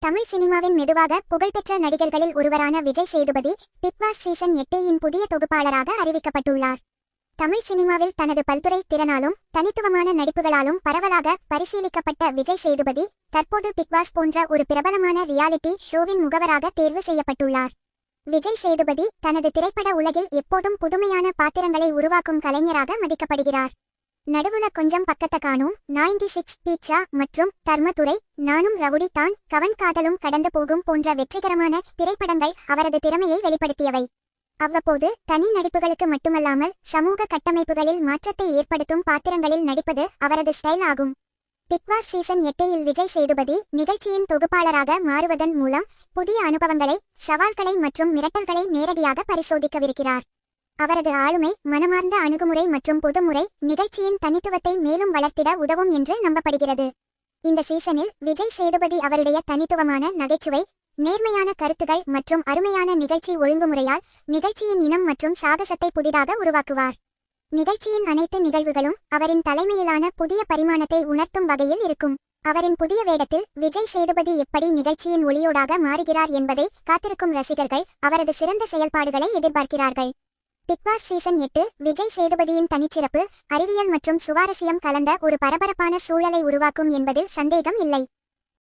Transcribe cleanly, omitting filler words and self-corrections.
தமிழ் சினிமாவின் மெதுவாக புகழ்பெற்ற நடிகர்களில் ஒருவரான Vijay Sethupathi Bigg Boss season 8 இன் புதிய தொகுப்பாளராக அறிவிக்கப்பட்டுள்ளார். தமிழ் சினிமாவில் தனது பல்துறை திறனாலும் தனித்துவமான நடிப்புகளாலும் பரவலாக பரிசீலிக்கப்பட்ட விஜய் சேதுபதி தற்போது பிக் பாஸ் போன்ற ஒரு பிரபலமான ரியாலிட்டி ஷோவின் முகவராக தேர்வு செய்யப்பட்டுள்ளார். விஜய் சேதுபதி தனது திரைப்பட உலகில் எப்போதும் புதுமையான பாத்திரங்களை உருவாக்கும் கலைஞராக மதிக்கப்படுகிறார். நடுவுல கொஞ்சம் பக்கத்த காணும், 96 பீட்சா மற்றும் தர்மதுரை, நானும் ரவுடி தான், கவன் காதலும் கடந்து போகும் போன்ற வெற்றிகரமான திரைப்படங்கள் அவரது திறமையை வெளிப்படுத்தியவை. அவ்வப்போது தனி நடிப்புகளுக்கு மட்டுமல்லாமல் சமூக கட்டமைப்புகளில் மாற்றத்தை ஏற்படுத்தும் பாத்திரங்களில் நடிப்பது அவரது ஸ்டைல் ஆகும். பிக் பாஸ் சீசன் 8 இல் விஜய் சேதுபதி நிகழ்ச்சியின் தொகுப்பாளராக மாறுவதன் மூலம் புதிய அனுபவங்களை, சவால்களை மற்றும் மிரட்டல்களை நேரடியாக பரிசோதிக்கவிருக்கிறார். அவரது ஆளுமை, மனமார்ந்த அணுகுமுறை மற்றும் புதுமுறை நிகழ்ச்சியின் தனித்துவத்தை மேலும் வளர்த்திட உதவும் என்று நம்பப்படுகிறது. இந்த சீசனில் விஜய் சேதுபதி அவருடைய தனித்துவமான நகைச்சுவை, நேர்மையான கருத்துகள் மற்றும் அருமையான நிகழ்ச்சி ஒழுங்குமுறையால் நிகழ்ச்சியின் இனம் மற்றும் சாகசத்தை புதிதாக உருவாக்குவார். நிகழ்ச்சியின் அனைத்து நிகழ்வுகளும் அவரின் தலைமையிலான புதிய பரிமாணத்தை உணர்த்தும் வகையில் இருக்கும். அவரின் புதிய வேடத்தில் விஜய் சேதுபதி எப்படி நிகழ்ச்சியின் ஒளியோடாக மாறுகிறார் என்பதை காத்திருக்கும் ரசிகர்கள் அவரது சிறந்த செயல்பாடுகளை எதிர்பார்க்கிறார்கள். பிக் பாஸ் சீசன் 8 விஜய் சேதுபதியின் தனிச்சிறப்பு, அறிவியல் மற்றும் சுவாரஸ்யம் கலந்த ஒரு பரபரப்பான சூழலை உருவாக்கும் என்பதில் சந்தேகம் இல்லை.